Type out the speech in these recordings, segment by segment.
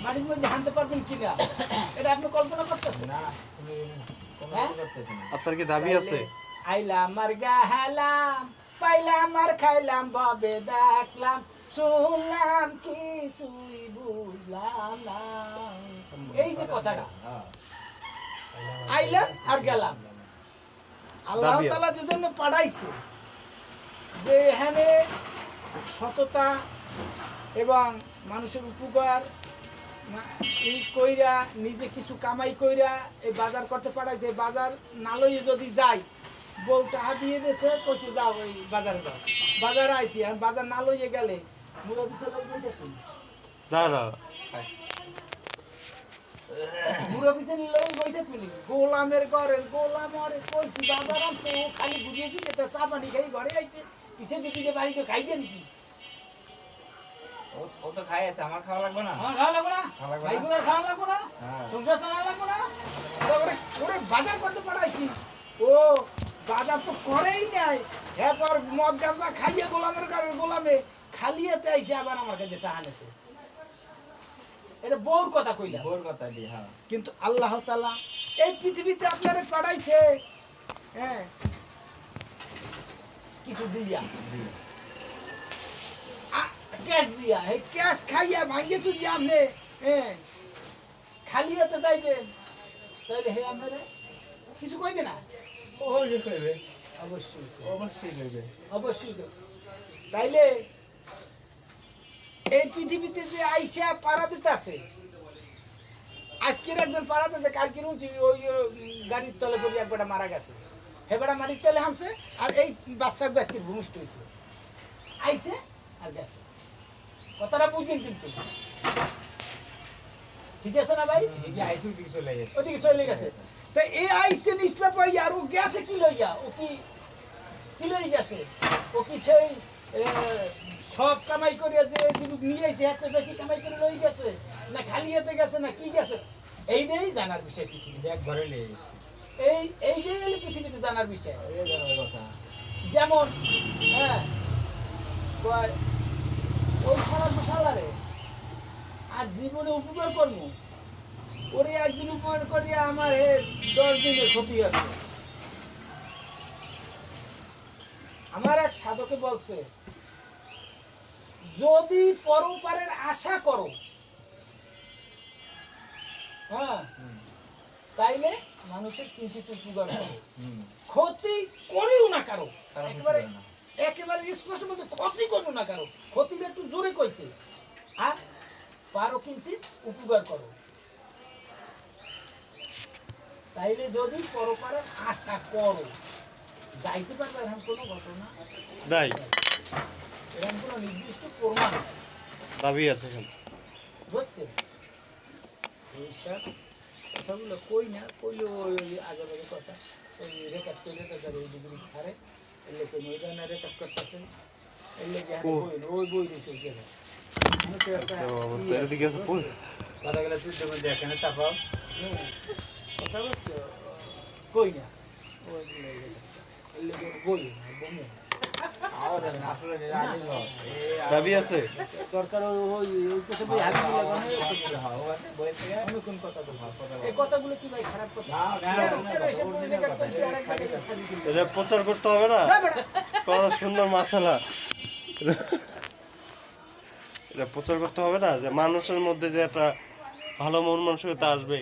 মাটির মধ্যে হানতে পারবেন কিনা এটা আপনি কল্পনা করতেছেন না তুমি কল্পনা করতেছেন না। আপনার কি দাবি আছে? আইলাম আর গাহালাম পাইলাম আর খাইলাম ভাবে দেখলাম শুনলাম কিছুই বুঝলাম না এই যে কথাটা আইলাম আর গেলাম আল্লাহ দাবি আছে। তাআলা যে জন্য পাঠাইছে যে এখানে সততা এবং মানুষের উপকার এই কইরা নিজে কিছু কামাই কইরা এই বাজার করতে পাঠাইছে বাজার না লইয়ে যদি যাই বউ টাকা দিয়ে দিয়েছে কইছে যাও ওই বাজারে যাও বাজারে আইছি আর বাজার না লইয়ে গেলে মুরব্বী ছেলে বইতে কই দাঁড়া মুরব্বী ছেলে লই বইতে কই গোলামের ঘরে গোলাম আরে কইছি বাজার আনতে খালি ঘুরিয়ে ঘুরিয়ে তা চা পানি খাই ঘরে আইছে কিসে দিকে বাড়িতে খাইবেন কি ও তো খাই আছে আমার খাওয়া লাগবে না আমার খাওয়া লাগবে না খাওয়া লাগবে না। ভাইগুলোর খাওয়া লাগবে না হ্যাঁ। সংসার চালা লাগবে না ওরে বাজার করতে পাঠাইছি ও বাজার তো করেই নাই এরপর মদ গাঁজা খাইয়ে গোলামের কারণে গোলামে খালিয়েতে আইছে আবার আমার কাছে টাকা নেছে এটা বউর কথা কইলাম ভোর কথা দি হ্যাঁ কিন্তু আল্লাহ তাআলা এই পৃথিবীতে আপনারে পাঠাইছে হ্যাঁ কিছু দিয়া ক্যাশ দিয়া এই ক্যাশ খাইয়া ভাঙ্গে চুরি আপনি হ্যাঁ খালি হাতে যাইবেন তাহলে হে আপনারা কিছু কইবে না অবশ্যই কইবে অবশ্যই অবশ্যই কইবে অবশ্যই তো। তাইলে এই পৃথিবীতে যে আইসা পাড়া দিতে আছে আজকের একজন পাড়া দিতেছে কালকে রুচি ওই গাড়ির তলে পড়ে একবারটা মারা গেছে হেবাটা মাটির তলে হাসছে আর এই বাচ্চা আজকে ভূমিষ্ঠ হয়েছে আইছে আর গেছে কথাটা বুঝলেন কিন্তু ঠিক আছে না ভাই এই যে আইসি দিকে চলে গেছে ওদিকে চলে গেছে তা এই আইসে নিষ্পাপ পাই আর ও গেছে কি লইয়া ও কি লই গেছে ও কি সেই সব কামাই করে যে যদি নিয়ে আইছে এর চেয়ে বেশি কামাই করে লই গেছে না খালি হাতে গেছে না কি গেছে এইটাই জানার বিষয় পৃথিবী ব্যাগ ভরে নিয়ে গেছে এইটাই হলো পৃথিবীতে জানার বিষয় এই জানার কথা যেমন হ্যাঁ কয়, ওই সালারে আর জীবনে উপকার করবো ওরে একদিন উপকার করিয়া আমার 10 দিনের ক্ষতি আছে আমার এক সাধকে বলছে যদি পরপারের আশা করো হ্যাঁ তাইলে মানুষের কিঞ্চিত উপকার করো ক্ষতি করিও না কারো কারো ক্ষতি একেবারে করো না। একেবারে স্পষ্ট বলতে ক্ষতি করো না কারো ক্ষতিটা একটু জোরে কইছে আর পারো কিঞ্চিত উপকার করো তাইলে যদি পরপারের আশা করো যাইতে পারবে এরকম কোনো ঘটনা নাই, এরকম কোনো নির্দিষ্ট প্রমাণ দাবি আছে খালি। বুঝছে এইসব কথাগুলো কই না কইলে ওই আগে বাগে কথা ওই রেকর্ড করে তাদের ওই ডিগ্রি ছাড়ে এলে কেন ওই জন্য রেকর্ড করতেছে এলে যে ও। ওই বই দিয়েছে গেলে তো অবস্থা এদিকে আছে ফুল। কথা গেলে তুই দেবেন যে এখানে চাপাও কথা বলছো কই না ওই এলে বই না বমু আওয়াজ হবে না আসলে আনি লস দাবি আছে? দরকার ওই কিছু বই হাতে দিলে মানে বই থেকে কোন কথা বলবো এই কথাগুলো কি ভাই খারাপ কথা এটা প্রচার করতে হবে না? কত সুন্দর মাসালা, এটা প্রচার করতে হবে না যে মানুষের মধ্যে যে একটা ভালো মন মানসিকতা আসবে।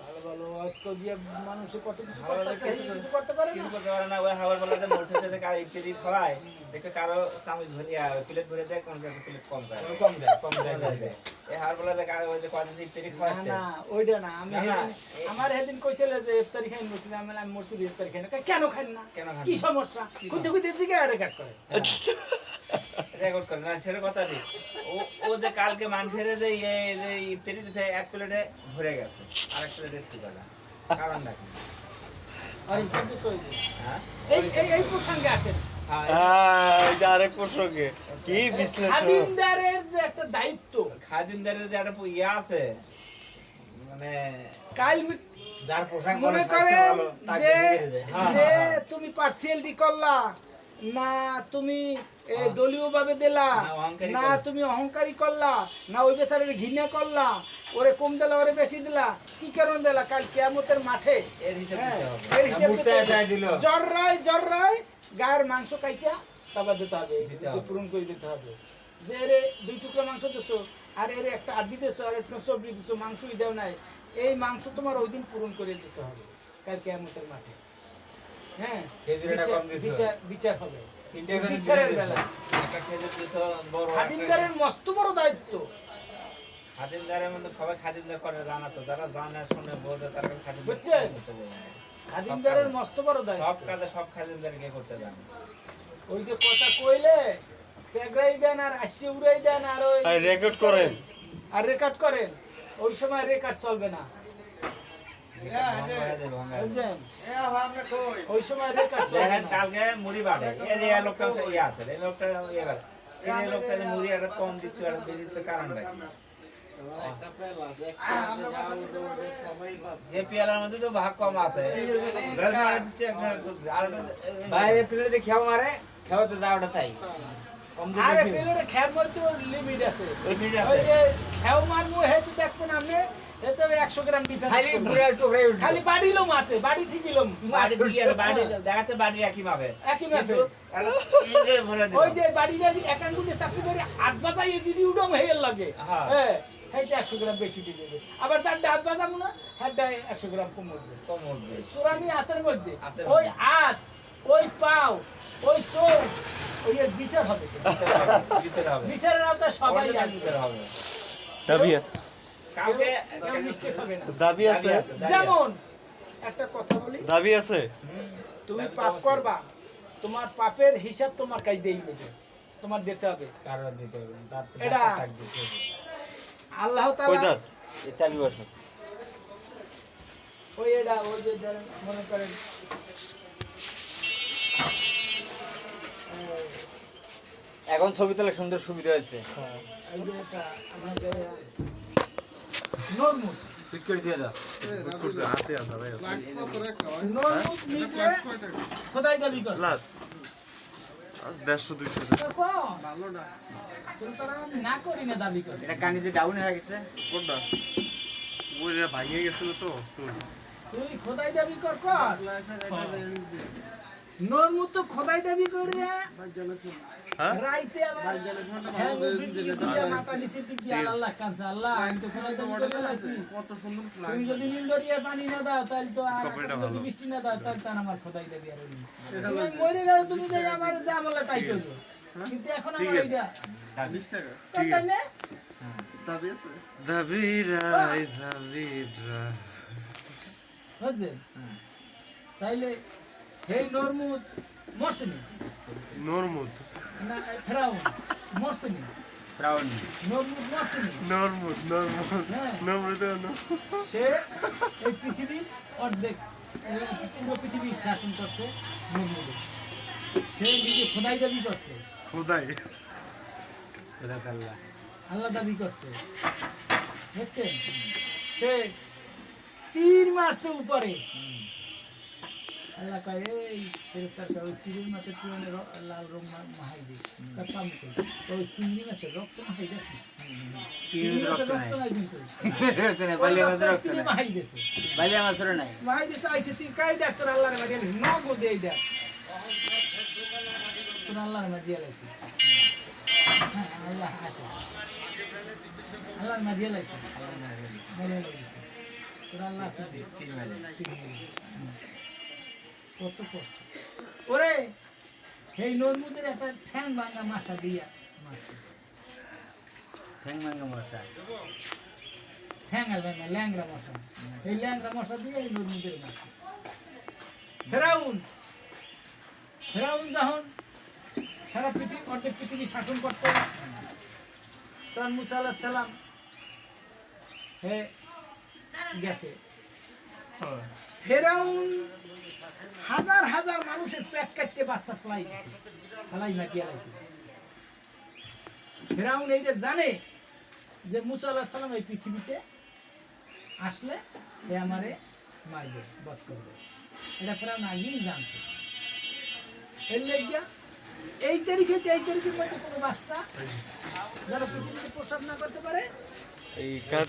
ভালো ভালো আজকে দিয়ে মানুষে কত কিছু ভালো করতে কিছু কিছু করতে পারে কিছু না করতে পারে না ওই হাওয়ার বেলাতে মরছে সাথে কার ইত্যাদি খাওয়ায় দেখে কারো চামচ ভরিয়া প্লেট ভরে দেয় কোন প্লেট কম দেয় কম দেয় এই হাওয়ার বেলাতে কারো ওই যে কদিন ইত্যাদি না খাওয়াচ্ছে না ওইটা না আমি না, না, আমার সেদিন কইছিল যে ইফতারি খাই মুসলিম আমি মুসলিম ইফতারি খাই না কেন খাই না কেন খান কি না? সমস্যা খুঁজতে খুঁজতে জিগে রেকর্ড করে রেকর্ড করে না সেটা কথা নেই ও যে কালকে মানুষের যে ইত্যাদি দিছে এক প্লেটে ভরে গেছে আর এক প্লেটে ঠিক আছে কারণ নাকি আর হিসাব তো হ্যাঁ এই প্রসঙ্গে আসেন এই যে আরেক প্রসঙ্গে কি বিশ্লেষণ। খাদিমদারের যে একটা দায়িত্ব খাদিমদারের যে একটা ইয়ে আছে মানে কাল যার পোশাক মনে পরে করেন স্বাস্থ্য ভালো, তাকে যে দিয়ে দেয়। হ্যাঁ, যে হ্যাঁ, হ্যাঁ। তুমি পার্সিয়ালিটি করলা না তুমি দলীয় ভাবে দিলা না, অহংকারী না করলা। তুমি অহংকারী করলা না ওই বেচারের ঘৃণা করলা ওরে কম দিলা ওরে বেশি দিলা কি কারণ দিলা কাল কিয়ামতের মাঠে এর হিসাব হ্যাঁ, দিতে হবে। এর হিসাব মুড়তে দিতে হবে। এটাই দিল। জর্রায় গায়ের মাংস কাইটা তাবা দিতে হবে দিতে হবে। পূরণ করে দিতে হবে যে এরে 2 টুকরা মাংস দিছো আর এর একটা আড্ডি দিছো আর একটা সবজি দিছো মাংসই দাও নাই এই মাংস তোমার ওই দিন পূরণ করে দিতে হবে কাল কিয়ামতের মাঠে হ্যাঁ খেজুরেটা কম দিছো। বিচার হবে তিনটে করে বিচারের দিছো। বেলা একটা খেজুর দিত বড় একটা- খাদিমদারের মস্ত বড় দায়িত্ব খাদিমদারের মধ্যে সবাই খাদিমদার করে জানা তো যারা জানে শুনে বোঝে তারা খাদিমদার বুঝছেন? করতে যায় না। খাদিমদারের মস্ত বড় সব দায়িত্ব কাজে সব খাদিমদারকে করতে জানে ওই যে কথা কইলে সেগ্রাই দেন আর আসি উড়াই দেন আর ওই রেকর্ড করেন আর রেকর্ড করেন ওই সময় রেকর্ড চলবে না ভঙ্গ হয়ে যাবে, ভঙ্গ হয়ে যাবে। বুঝছেন ওই সময় রেকর্ড চলবে দেখেন না কালকে মুড়ি বাড়ে এই যে এই লোকটা ইয়ে আছে এই লোকটা ইয়ে করে এই লোকটা যে মুড়ি একটা কম দিচ্ছে আর বেশি দিচ্ছে কারণটা কি? যে পেয়ালার মধ্যে তো ভাগ কম আছে বেলসারা দিচ্ছে একটা আর বাইরে প্লেটে খেয়াও মারে খেয়াতে যাওয়াটা তাই কম দিয়ে আরে বেশি। প্লেটের খেয়ার মধ্যে লিমিট আছে লিমিট ওই আছে যে খেও মারমু হেতু দেখবেন আপনি হেতু 100 গ্রাম ডিফারেন্স খালি ঘুরে টুকরে উঠবে। খালি বাড়িলো মাতে বাড়ি ঠিকিলো বাড়ি দিয়ে আছে বাড়ি দেখাচ্ছে বাড়ি একই ভাবে একই মাপে। কিন্তু একটা ভরে দিল। ওই যে বাড়িটা এক আঙ্গুলে চাপি ধরে হাত বাজাই যদি উডম হয়ে লাগে হ্যাঁ। হ্যাঁ সেইটা 100 গ্রাম বেশি দিয়ে দেবে আবার তার হাত বাজাবো না হাতটা 100 গ্রাম কম উঠবে কম উঠবে। সুরামি হাতের মধ্যে হাতের ওই মধ্যে। হাত ওই পাও ওই চোখ ওই এর বিচার হবে সেটা। বিচার হবে। বিচারের আওতা সবাই অরিজিনাল জানবে বিচার হবে। দাবি কালকে কেউ মিস্টেক হবে না দাবি আছে দাবি আছে। যেমন একটা কথা বলি দাবি আছে তুমি পাপ করবা তোমার পাপের হিসাব তোমার কাছে দেই নেবে তোমার দিতে হবে কারণ দিতে হবে। তার তো এটা- ডাক্তার থাকবে। আল্লাহ কই তাআলা যাত এই চাবি বসো। ওই এটা ওই যে ধরেন মনে করেন এখন ছবি তোলা সুন্দর সুবিধা হয়েছে এই যে এটা আমাদের নরমুদ ফিট করে দিয়ে দাও। হাতে আছে ভাই নরমুদ নিজে খোদাই দাবি করে প্লাস আজ 150 200 দেখো তুমি তারা না করি না দাবি করে এটা কানিতে ডাউন হয়ে গেছে। কোনটা ওইটা ভাঙিয়ে গেছিল তো তুই খোদাই দাবি কর নরমুদ তো খোদাই দাবি করে হ্যাঁ রাইতে আবার হ্যাঁ মুফিদ দিকে দিয়ে মাথা নিচে দিক দিয়ে আল্লাহ কাছে আল্লাহ আমি তো খোদাই দাবি করে আছি তুমি যদি নীল দরিয়া পানি না দাও তাহলে তো আর কপালটা যদি ভালো। বৃষ্টি না দাও তাহলে তার আমার খোদাই দাবি আর হইনি। তুমি মরে গেলে তুমি যে আমার যা বলে তাই করছো কিন্তু এখন ঠিক আমার আছে। এইটা ঠিক তাই আছে। না দাবিরাই দাবিরা বুঝছেন তাইলে সেই নরমুদ মরসুনি নরমুদ না ফেরাউন মরসুনি ব্রাউন নরমুদ মরসুনি নরমুদ হ্যাঁ। নরমুদ সে এই পৃথিবীর অর্ধেক এই পুরো পৃথিবী শাসন করছে নরমুদে সে নিজে খোদাই দাবি করছে খোদাই খোদা আল্লাহ। আল্লাহ দাবি করছে বুঝছেন সে 3 মাসের উপরে আল্লাহ কয় এই ফেরেশতার কয় ওই 3 মাসের তুলনে লাল রং মাহাই দিস কাম কই ওই চিংড়ি মাছের রক্ত মাহাই দিস চিংড়ির রক্ত নাই। নাই কিন্তু রক্ত নাই, বালিয়া মাছের রক্ত তিনি নাই। মাহাই দিছে বালিয়া মাছেরও নাই। মাহাই দিছে আইছে তুই কাই ডাক্তার আল্লাহর মাঝে নগো দেই দা তোর আল্লাহর মাঝে লাইছে হ্যাঁ আল্লাহ আসে আল্লাহর মাঝে লাইছে মনে লাইছে তোর আল্লাহ আছে কত কষ্ট ওরে সেই নরমুদের একটা ঠ্যাং ভাঙা মাছা দিয়া মারছে ঠ্যাং ভাঙা মশা। ঠ্যাং আসবে না ল্যাংরা মশা এই ল্যাংরা মশা দিয়ে এই নরমুদের মারছে ফেরাউন যখন সারা পৃথিবী অর্ধেক পৃথিবী শাসন করত তখন মুসা আলাইহিস সালাম হে গেছে ফেরাউন হাজার হাজার মানুষের পেট কাটতে বাচ্চা ফেলাই মাটিয়ে লাইছে ফেরাউন এই যে জানে যে মুসা আলাইহিস সালাম এই পৃথিবীতে আসলে এ আমারে মারবে বধ করবে এটা ফেরাউন আগেই জানতো এর লেগিয়া এই তারিখে এই তারিখের মধ্যে কোনো বাচ্চা যারা পৃথিবীতে প্রসাব না করতে পারে এই কাজ